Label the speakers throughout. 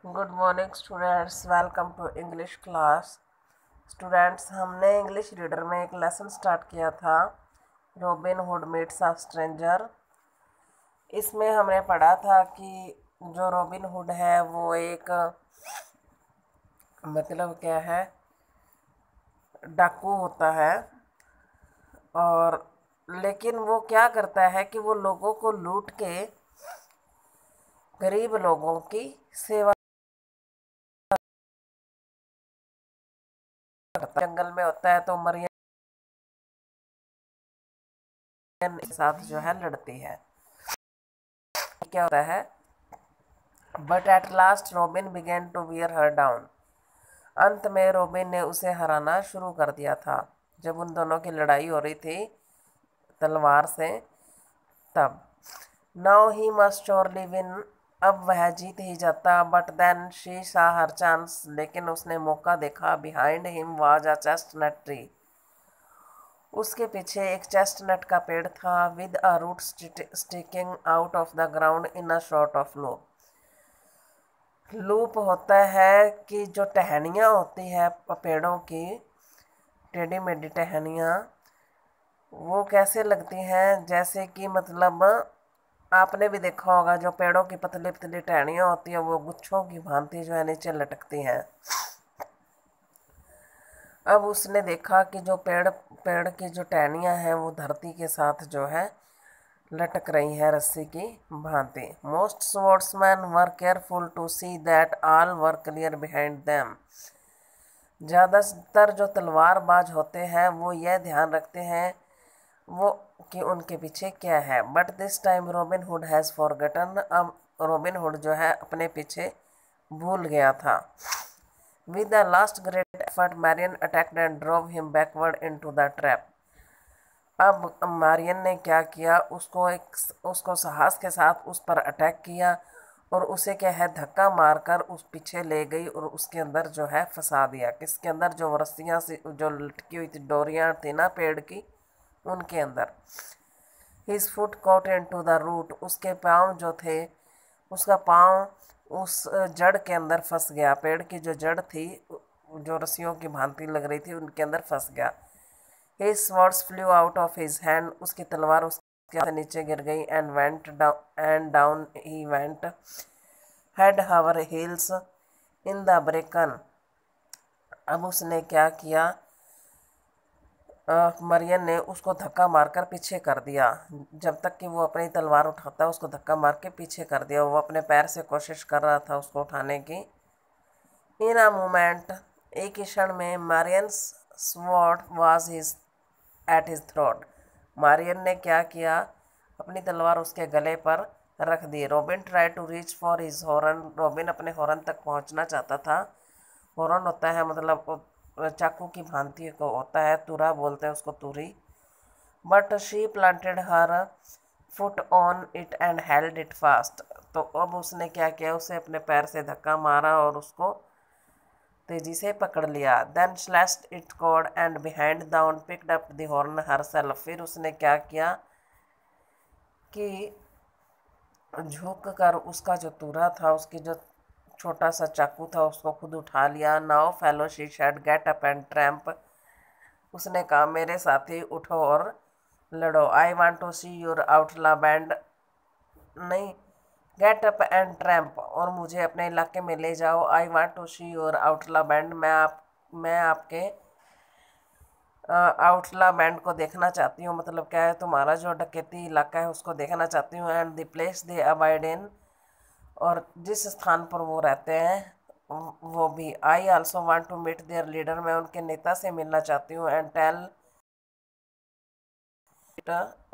Speaker 1: Good morning students, welcome to English class. Students, हमने English reader में एक lesson start किया था, Robin Hood meets a stranger. इसमें हमने पढ़ा था कि जो रॉबिन हुड है वो एक मतलब क्या है, डाकू होता है। और लेकिन वो क्या करता है कि वो लोगों को लूट के गरीब लोगों की सेवा करता है। जंगल में होता है तो मरियम के साथ जो है लड़ती है। क्या होता है, but at last Robin began to wear her down. अंत में रॉबिन ने उसे हराना शुरू कर दिया था। जब उन दोनों की लड़ाई हो रही थी तलवार से, तब now he must surely win. अब वह जीत ही जाता। बट देन शी सा हर चांस। लेकिन उसने मौका देखा। Behind him was a chestnut tree. उसके पीछे एक चेस्टनट का पेड़ था, with a root sticking out of the ground in a sort of loop. Loop होता है कि जो टहनियाँ होती है पेड़ों की, टेढ़ी मेढ़ी टहनियाँ, वो कैसे लगती हैं, जैसे कि मतलब आपने भी देखा होगा, जो पेड़ों की पतली पतली टहनियाँ होती हैं वो गुच्छों की भांति जो है नीचे लटकती हैं। अब उसने देखा कि जो पेड़ पेड़ की जो टहनियाँ हैं वो धरती के साथ जो है लटक रही है रस्सी की भांति। Most sportsman were careful to see that all were clear behind them. ज़्यादातर जो तलवारबाज होते हैं वो यह ध्यान रखते हैं वो कि उनके पीछे क्या है। But this time Robin Hood has forgotten. अब रॉबिन हुड जो है अपने पीछे भूल गया था। With the last great effort Marian attacked and drove him backward into the trap. अब मारियन ने क्या किया, उसको साहस के साथ उस पर अटैक किया और उसे क्या है धक्का मारकर उस पीछे ले गई और उसके अंदर जो है फंसा दिया। किसके अंदर? जो रस्सियाँ से जो लटकी हुई थी, डोरियाँ थी ना पेड़ की, उनके अंदर। His foot caught into the root. उसके पाँव जो थे, उसका पाँव उस जड़ के अंदर फंस गया। पेड़ की जो जड़ थी, जो रस्सियों की भांति लग रही थी, उनके अंदर फंस गया। His swords flew out of his hand. उसकी तलवार उसके हाथ से नीचे गिर गई। And down he went, head over heels in the bracken. अब उसने क्या किया, मरियन ने उसको धक्का मारकर पीछे कर दिया। जब तक कि वो अपनी तलवार उठाता, उसको धक्का मार के पीछे कर दिया। वो अपने पैर से कोशिश कर रहा था उसको उठाने की। इन अ मोमेंट, एक ही क्षण में, Marian's sword was his at his throat. Marian ने क्या किया, अपनी तलवार उसके गले पर रख दी। Robin try to reach for his horn. Robin अपने हॉर्न तक पहुंचना चाहता था। हॉर्न होता है मतलब चाकू की भांति को होता है, तुरा बोलते हैं उसको, तुरी। But she planted her foot on it and held it fast. तो अब उसने क्या किया, उसे अपने पैर से धक्का मारा और उसको तेजी से पकड़ लिया। Then slashed it cord and behind down picked up the horn herself. फिर उसने क्या किया कि झुक कर उसका जो तुरा था, उसकी जो छोटा सा चाकू था, उसको खुद उठा लिया। Now fellow she said get up and tramp. उसने कहा, मेरे साथी उठो और लड़ो। I want to see your outlaw band. नहीं, गेट अप एंड ट्रैम्प, और मुझे अपने इलाके में ले जाओ। I want to see your outlaw band. मैं आपके आउटला बैंड को देखना चाहती हूँ। मतलब क्या है, तुम्हारा जो डकैती इलाका है उसको देखना चाहती हूँ। And the place they abide in, और जिस स्थान पर वो रहते हैं वो भी। I also want to meet their leader. मैं उनके नेता से मिलना चाहती हूँ। And tell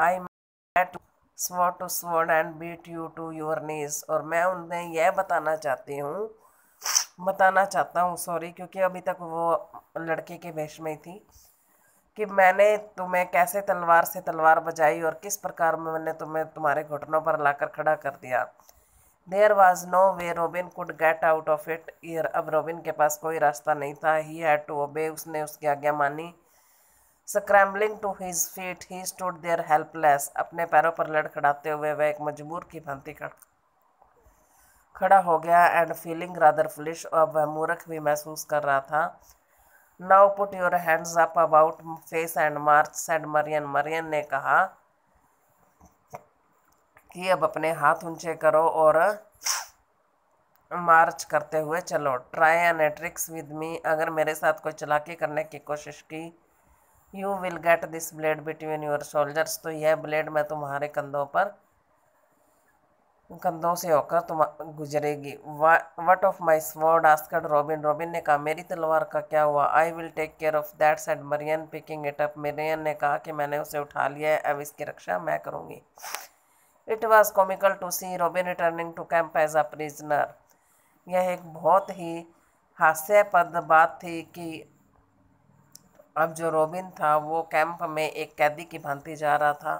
Speaker 1: I met sword to sword and beat you to your knees. और मैं उन्हें यह बताना चाहता हूँ, सॉरी, क्योंकि अभी तक वो लड़के के वेश में थी, कि मैंने तुम्हें कैसे तलवार से तलवार बजाई और किस प्रकार मैंने तुम्हें तुम्हारे घुटनों पर लाकर खड़ा कर दिया। There was no way Robin could get out of it here. अब रॉबिन के पास कोई रास्ता नहीं था। He had to obey. उसने उसकी आज्ञा मानी। Scrambling to his feet he stood there helpless. अपने पैरों पर लड़खड़ाते हुए वह एक मजबूर की भांति खड़ा। खड़ा हो गया एंड फीलिंग रादर फुलिश, अब वह मूर्ख भी महसूस कर रहा था। Now put your hands up about face and March said Marion. Marion ने कहा कि अब अपने हाथ ऊंचे करो और मार्च करते हुए चलो। Try any tricks with me, अगर मेरे साथ कोई चालाकी करने की कोशिश की। You will get this blade between your shoulders, तो यह ब्लेड मैं तुम्हारे कंधों से होकर तुम गुजरेगी। What of my sword asked Robin. Robin ने कहा मेरी तलवार का क्या हुआ। I will take care of that said Marian picking it up. Marian ने कहा कि मैंने उसे उठा लिया है, अब इसकी रक्षा मैं करूंगी। It was comical to see Robin returning to camp as a prisoner. यह एक बहुत ही हास्यास्पद बात थी कि अब जो रॉबिन था वो कैंप में एक कैदी की भांति जा रहा था।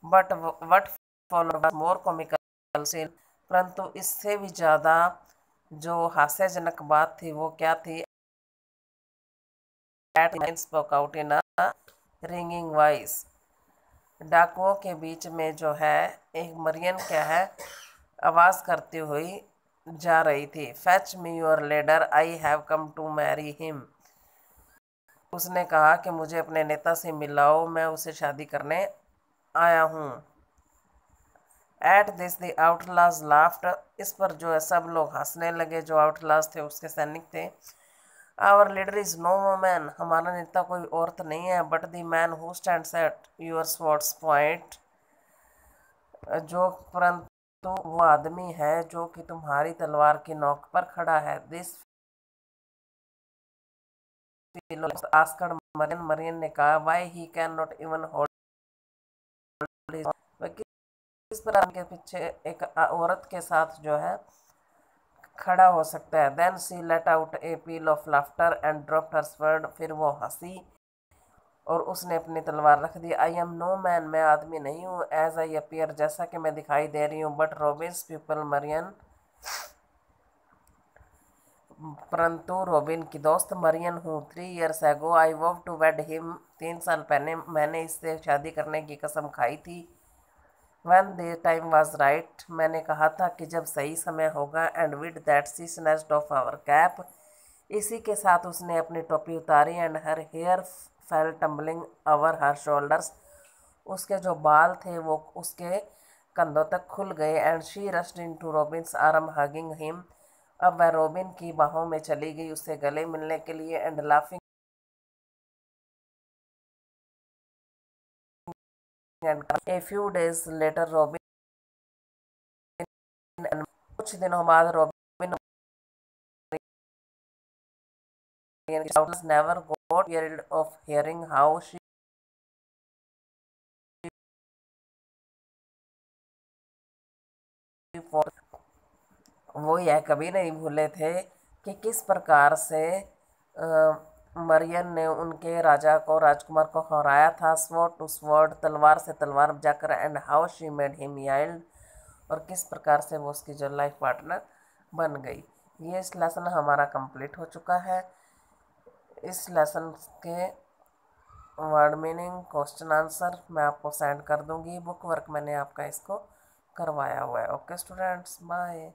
Speaker 1: But what followed more comical scene, परंतु इससे भी ज़्यादा जो हास्यजनक बात थी वो क्या थी। At spoke out in a ringing voice. डाकुओं के बीच में जो है एक मरियन क्या है आवाज़ करती हुई जा रही थी। Fetch me your leader, I have come to marry him. उसने कहा कि मुझे अपने नेता से मिलाओ, मैं उसे शादी करने आया हूँ। एट दिस द आउटलाज लाफ्ट, इस पर जो है सब लोग हंसने लगे जो आउटलाज थे उसके सैनिक थे। Our leader is no woman, हमारा नेता कोई औरत नहीं है, but the man who stands at your sword's point, जो परंतु वो आदमी है जो कि तुम्हारी तलवार की नोक पर खड़ा है। This asked Marion. मरियन ने कहा why he can not even hold, किस प्रकार के पीछे एक औरत के साथ जो है खड़ा हो सकता है। Then she let out a peal of laughter and dropped her sword, फिर वो हंसी और उसने अपनी तलवार रख दी। आई एम नो मैन, मैं आदमी नहीं हूँ। एज आई अपीयर, जैसा कि मैं दिखाई दे रही हूँ। बट रॉबिन्स पीपल मरियन, परंतु रॉबिन की दोस्त मरियन हूँ। 3 years एगो आई वॉव टू वेड हिम, 3 साल पहले मैंने इससे शादी करने की कसम खाई थी। When the time was right, मैंने कहा था कि जब सही समय होगा। And with that she snatched off our cap, इसी के साथ उसने अपनी टोपी उतारी। And her hair fell tumbling over her shoulders, उसके जो बाल थे वो उसके कंधों तक खुल गए। And she rushed into Robins arm hugging him, अब वह रॉबिन की बाहों में चली गई उससे गले मिलने के लिए। And laughing and a few days later robin, कुछ दिनों बाद robin never got tired of hearing how she fought। वो यह कभी नहीं भूले थे कि किस प्रकार से मरियन ने उनके राजा को, राजकुमार को हराया था। स्वॉर्ड टू स्वॉर्ड, तलवार से तलवार जाकर। And how she made him yield, और किस प्रकार से वो उसकी जो लाइफ पार्टनर बन गई। ये इस लेसन हमारा कंप्लीट हो चुका है। इस लेसन के वर्ड मीनिंग, क्वेश्चन आंसर मैं आपको सेंड कर दूंगी। बुक वर्क मैंने आपका इसको करवाया हुआ है। Okay students, bye.